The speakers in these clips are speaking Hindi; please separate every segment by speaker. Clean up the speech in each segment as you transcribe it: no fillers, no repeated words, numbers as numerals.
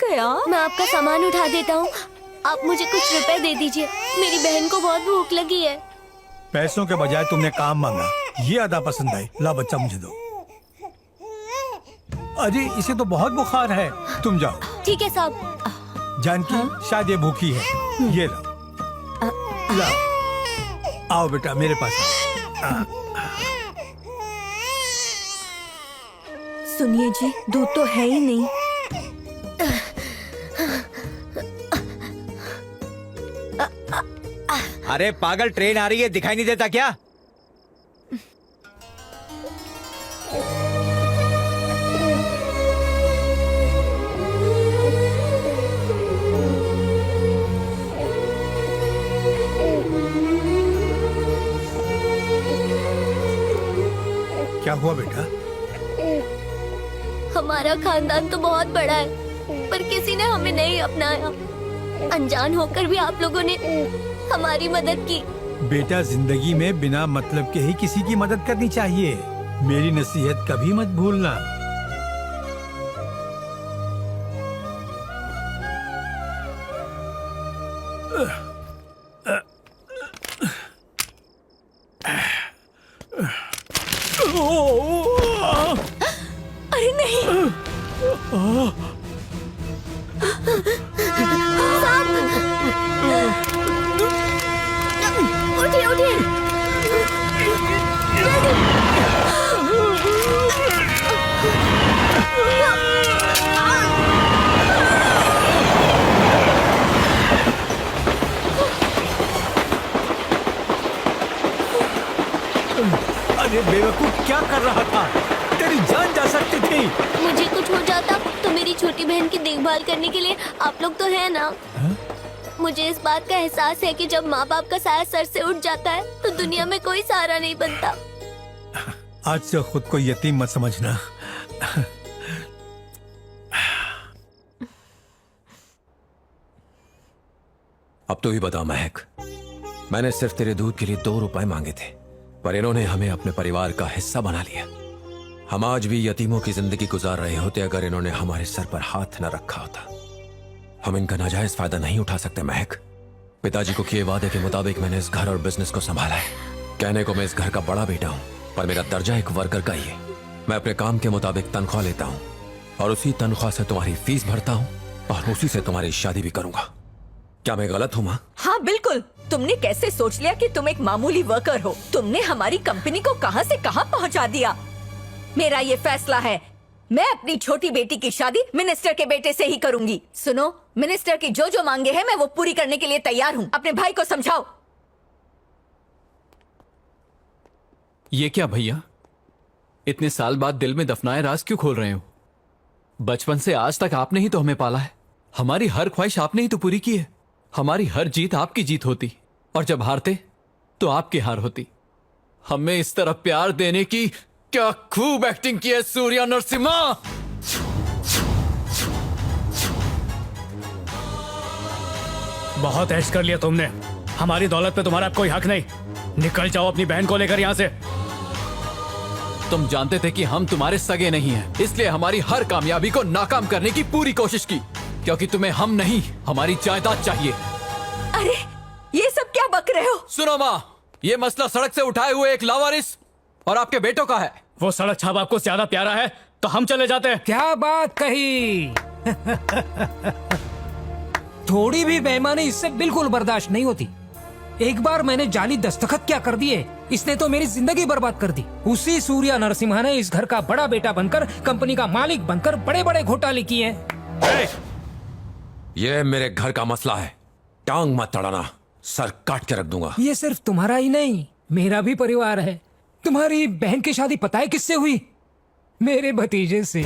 Speaker 1: यार?
Speaker 2: मैं आपका सामान उठा देता हूँ, आप मुझे कुछ रुपए दे दीजिए, मेरी बहन को बहुत भूख लगी है।
Speaker 3: पैसों के बजाय तुमने काम मांगा, ये अदा पसंद आई। ला बच्चा मुझे दो। अरे इसे तो बहुत बुखार है, तुम जाओ।
Speaker 2: ठीक है साहब।
Speaker 3: जानकी शायद ये भूखी है, ये लो। ला, आओ बेटा मेरे पास आओ।
Speaker 1: सुनिए जी, दूध तो है ही नहीं।
Speaker 4: अरे पागल, ट्रेन आ रही है, दिखाई नहीं देता क्या?
Speaker 3: क्या हुआ बेटा?
Speaker 2: हमारा खानदान तो बहुत बड़ा है, पर किसी ने हमें नहीं अपनाया। अनजान होकर भी आप लोगों ने हमारी मदद की।
Speaker 3: बेटा, जिंदगी में बिना मतलब के ही किसी की मदद करनी चाहिए। मेरी नसीहत कभी मत भूलना।
Speaker 1: अरे नहीं।
Speaker 2: उठिए उठिए।
Speaker 3: अरे बेवकूफ, क्या कर रहा था? तेरी जान जा सकती थी।
Speaker 2: मुझे कुछ हो जाता तो मेरी छोटी बहन की देखभाल करने के लिए आप लोग तो है ना। मुझे इस बात का एहसास है कि जब माँ बाप का साया सर से उठ जाता है तो दुनिया में कोई सहारा नहीं बनता।
Speaker 3: आज से खुद को यतीम मत समझना।
Speaker 5: अब तो ही बता महक, मैंने सिर्फ तेरे दूध के लिए 2 रुपए मांगे थे, पर इन्होंने हमें अपने परिवार का हिस्सा बना लिया। हम आज भी यतीमों की जिंदगी गुजार रहे होते अगर इन्होंने हमारे सर पर हाथ न रखा होता। हम इनका नाजायज फायदा नहीं उठा सकते महक। पिताजी को किए वादे के मुताबिक मैंने इस घर और बिजनेस को संभाला है। कहने को मैं इस घर का बड़ा बेटा हूँ, पर मेरा दर्जा एक वर्कर का ही है। मैं अपने काम के मुताबिक तनख्वाह लेता हूँ और उसी तनख्वाह से तुम्हारी फीस भरता हूँ और उसी से तुम्हारी शादी भी करूंगा। क्या मैं गलत हूँ माँ?
Speaker 1: हाँ बिल्कुल। तुमने कैसे सोच लिया कि तुम एक मामूली वर्कर हो? तुमने हमारी कंपनी को कहां से कहां पहुंचा दिया। मेरा ये फैसला है, मैं अपनी छोटी बेटी की शादी मिनिस्टर के बेटे से ही करूंगी। सुनो, मिनिस्टर की जो जो मांगे हैं मैं वो पूरी करने के लिए तैयार हूँ। अपने भाई को समझाओ।
Speaker 6: ये क्या भैया, इतने साल बाद दिल में दफनाए राज क्यों खोल रहे हो? बचपन से आज तक आपने ही तो हमें पाला है। हमारी हर ख्वाहिश आपने ही तो पूरी की है। हमारी हर जीत आपकी जीत होती और जब हारते तो आपकी हार होती। हमें इस तरह प्यार देने की क्या खूब एक्टिंग की है सूर्या नरसिम्हा।
Speaker 7: बहुत ऐश कर लिया तुमने। हमारी दौलत पे तुम्हारा कोई हक नहीं। निकल जाओ अपनी बहन को लेकर यहाँ से।
Speaker 6: तुम जानते थे कि हम तुम्हारे सगे नहीं हैं, इसलिए हमारी हर कामयाबी को नाकाम करने की पूरी कोशिश की, क्योंकि तुम्हें हम नहीं हमारी जायदाद चाहिए।
Speaker 1: अरे ये सब क्या बक रहे हो?
Speaker 6: सुनो माँ, ये मसला सड़क से उठाए हुए एक लावारिस और आपके बेटों का है।
Speaker 7: वो सड़क छाप आपको ज्यादा प्यारा है तो हम चले जाते हैं।
Speaker 8: क्या बात कही। थोड़ी भी बेईमानी इससे बिल्कुल बर्दाश्त नहीं होती। एक बार मैंने जाली दस्तखत क्या कर दिए, इसने तो मेरी जिंदगी बर्बाद कर दी। उसी सूर्या नरसिम्हा ने इस घर का बड़ा बेटा बनकर, कंपनी का मालिक बनकर बड़े बड़े घोटाले किए हैं।
Speaker 5: ये मेरे घर का मसला है, टांग मत तड़ाना, सर काट के रख दूंगा।
Speaker 8: ये सिर्फ तुम्हारा ही नहीं, मेरा भी परिवार है। तुम्हारी बहन की शादी पता है किससे हुई? मेरे भतीजे से।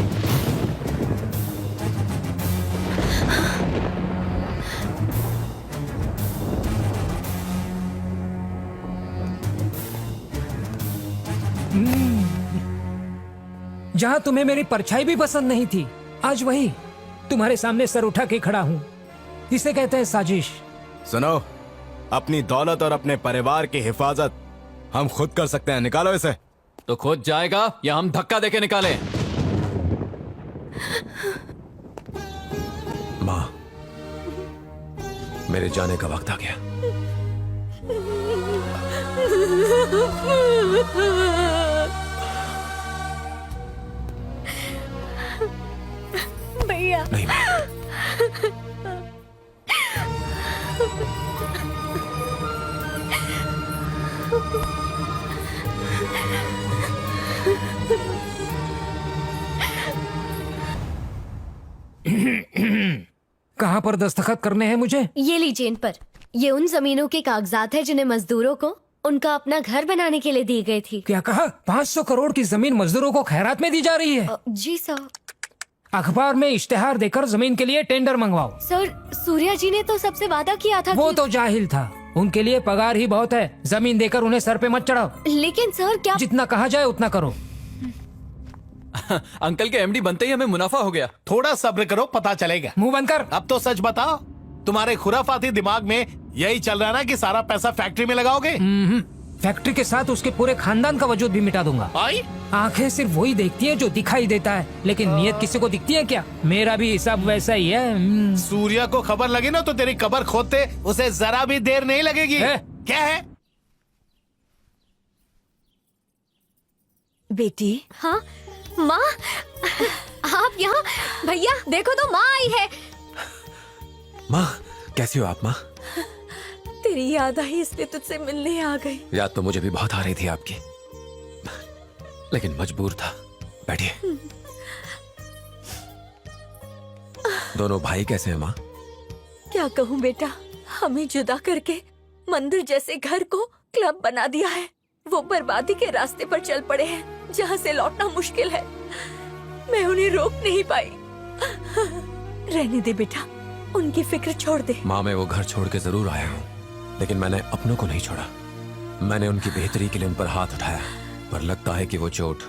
Speaker 8: जहां तुम्हें मेरी परछाई भी पसंद नहीं थी, आज वही तुम्हारे सामने सर उठा के खड़ा हूं। इसे कहते हैं साजिश।
Speaker 4: सुनो, अपनी दौलत और अपने परिवार की हिफाजत हम खुद कर सकते हैं। निकालो इसे।
Speaker 6: तो खुद जाएगा या हम धक्का देके निकालें?
Speaker 5: माँ, मेरे जाने का वक्त आ गया।
Speaker 2: भैया
Speaker 5: नहीं माँ,
Speaker 8: कहाँ पर दस्तखत करने हैं मुझे?
Speaker 2: ये लीजिए इन पर। ये उन जमीनों के कागजात है जिन्हें मजदूरों को उनका अपना घर बनाने के लिए दी गई थी।
Speaker 8: क्या कहा? 500 करोड़ की जमीन मजदूरों को खैरात में दी जा रही है?
Speaker 2: जी सर।
Speaker 8: अखबार में इश्तेहार देकर जमीन के लिए टेंडर मंगवाओ।
Speaker 2: सर सूर्या जी ने तो सबसे वादा किया था
Speaker 8: वो
Speaker 2: कि...
Speaker 8: तो जाहिल था, उनके लिए पगार ही बहुत है। जमीन देकर उन्हें सर पे मत चढ़ाओ।
Speaker 2: लेकिन सर क्या...
Speaker 8: जितना कहा जाए उतना करो।
Speaker 6: अंकल के एमडी बनते ही हमें मुनाफा हो गया।
Speaker 9: थोड़ा सब्र करो, पता चलेगा।
Speaker 8: मुंह बंद कर।
Speaker 9: अब तो सच बताओ, तुम्हारे खुराफाती दिमाग में यही चल रहा है ना कि सारा पैसा फैक्ट्री में लगाओगे?
Speaker 8: फैक्ट्री के साथ उसके पूरे खानदान का वजूद भी मिटा दूंगा।
Speaker 9: आई?
Speaker 8: आंखें सिर्फ वही देखती हैं जो दिखाई देता है, लेकिन नियत किसी को दिखती है क्या? मेरा भी हिसाब वैसा ही है।
Speaker 9: सूर्या को खबर लगी ना तो तेरी कब्र खोदते उसे जरा भी देर नहीं लगेगी। क्या है?
Speaker 1: बेटी,
Speaker 2: हाँ माँ, आप यहाँ? भैया देखो तो माँ आई है।
Speaker 5: माँ कैसी हो आप? माँ,
Speaker 1: तेरी याद आई इसलिए तुझसे मिलने आ गई।
Speaker 5: याद तो मुझे भी बहुत आ रही थी आपकी, लेकिन मजबूर था। बैठिए। दोनों भाई कैसे हैं माँ?
Speaker 1: क्या कहूँ बेटा, हमें जुदा करके मंदिर जैसे घर को क्लब बना दिया है। वो बर्बादी के रास्ते पर चल पड़े हैं जहाँ से लौटना मुश्किल है। मैं उन्हें रोक नहीं पाई। रहने दे बेटा, उनकी फिक्र छोड़ दे।
Speaker 5: माँ, मैं वो घर छोड़ के जरूर आया हूँ, लेकिन मैंने अपनों को नहीं छोड़ा। मैंने उनकी बेहतरी के लिए उन पर हाथ उठाया, पर लगता है कि वो चोट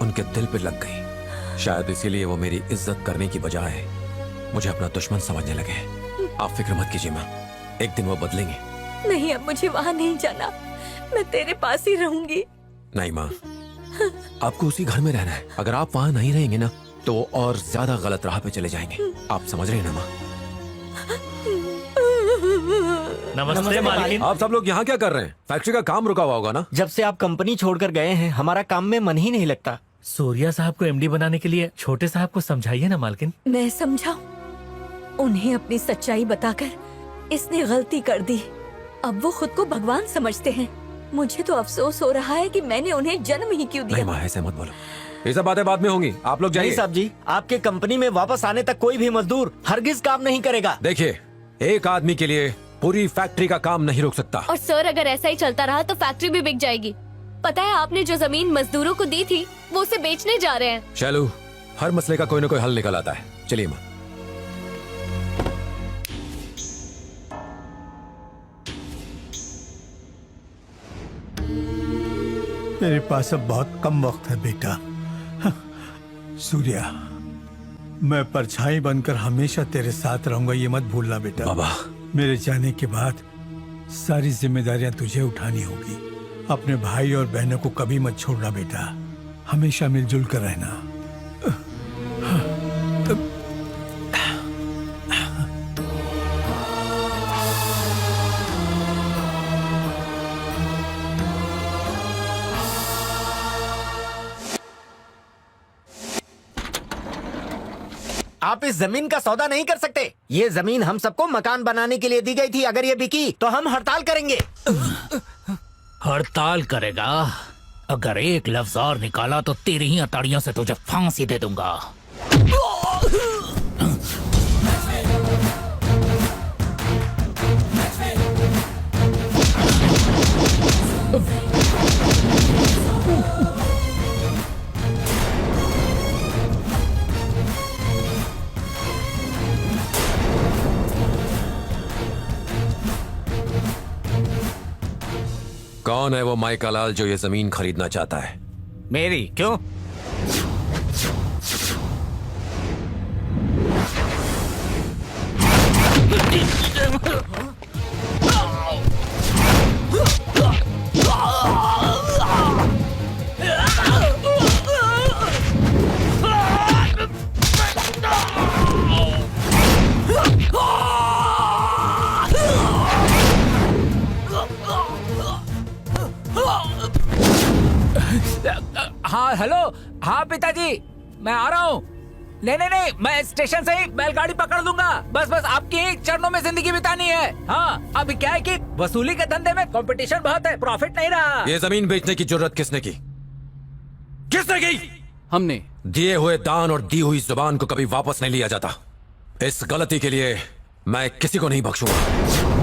Speaker 5: उनके दिल पे लग गई। शायद इसीलिए वो मेरी इज्जत करने की बजाय मुझे अपना दुश्मन समझने लगे। आप फिक्र मत कीजिए माँ, एक दिन वो बदलेंगे।
Speaker 1: नहीं, अब मुझे वहाँ नहीं जाना, मैं तेरे पास ही रहूंगी।
Speaker 5: नहीं माँ, आपको उसी घर में रहना है। अगर आप वहाँ नहीं रहेंगे ना तो वो और ज्यादा गलत राह पे चले जाएंगे। आप समझ रहे हैं ना माँ?
Speaker 7: नमस्ते मालिक।
Speaker 5: आप सब लोग यहाँ क्या कर रहे हैं? फैक्ट्री का काम रुका हुआ होगा ना?
Speaker 10: जब से आप कंपनी छोड़कर गए हैं हमारा काम में मन ही नहीं लगता।
Speaker 7: सूर्या साहब को एमडी बनाने के लिए छोटे साहब को समझाइए ना मालकिन।
Speaker 1: मैं समझाऊं? उन्हें अपनी सच्चाई बताकर इसने गलती कर दी। अब वो खुद को भगवान समझते हैं। मुझे तो अफसोस हो रहा है कि मैंने उन्हें जन्म ही क्यों
Speaker 5: नहीं
Speaker 1: दिया।
Speaker 5: माँ, ऐसे मत बोलो, ये सब बातें बाद में होंगी। आप लोग
Speaker 10: नहीं
Speaker 5: जाइए।
Speaker 10: साहब जी, आपके कंपनी में वापस आने तक कोई भी मजदूर हरगिज काम नहीं करेगा।
Speaker 5: देखिए, एक आदमी के लिए पूरी फैक्ट्री का काम नहीं रुक सकता।
Speaker 2: और सर अगर ऐसा ही चलता रहा तो फैक्ट्री भी बिक जाएगी। पता है आपने जो जमीन मजदूरों को दी थी वो उसे बेचने जा रहे हैं।
Speaker 5: शैलू, हर मसले का कोई ना कोई हल निकल आता है। चलिए माँ।
Speaker 3: मेरे पास अब बहुत कम वक्त है बेटा। सूर्या, मैं परछाई बनकर हमेशा तेरे साथ रहूंगा, ये मत भूलना बेटा।
Speaker 5: बाबा,
Speaker 3: मेरे जाने के बाद सारी जिम्मेदारियां तुझे उठानी होगी। अपने भाई और बहनों को कभी मत छोड़ना बेटा, हमेशा मिलजुल कर रहना।
Speaker 10: आप इस जमीन का सौदा नहीं कर सकते। ये जमीन हम सबको मकान बनाने के लिए दी गई थी। अगर ये बिकी तो हम हड़ताल करेंगे।
Speaker 7: हड़ताल करेगा? अगर एक लफ्ज और निकाला तो तेरी ही अताड़ियों से तुझे फांसी दे दूंगा।
Speaker 5: कौन है वो माइका लाल जो ये जमीन खरीदना चाहता है?
Speaker 10: मेरी क्यों?
Speaker 7: हाँ हेलो, हाँ पिताजी, मैं आ रहा हूँ। नहीं, मैं स्टेशन से ही बैलगाड़ी पकड़ लूंगा। बस आपकी ही चरणों में जिंदगी बितानी है। हाँ, अभी क्या है कि वसूली के धंधे में कंपटीशन बहुत है, प्रॉफिट नहीं रहा।
Speaker 5: ये जमीन बेचने की जरूरत किसने की? किसने की?
Speaker 6: हमने।
Speaker 5: दिए हुए दान और दी हुई जुबान को कभी वापस नहीं लिया जाता। इस गलती के लिए मैं किसी को नहीं बख्शूंगा।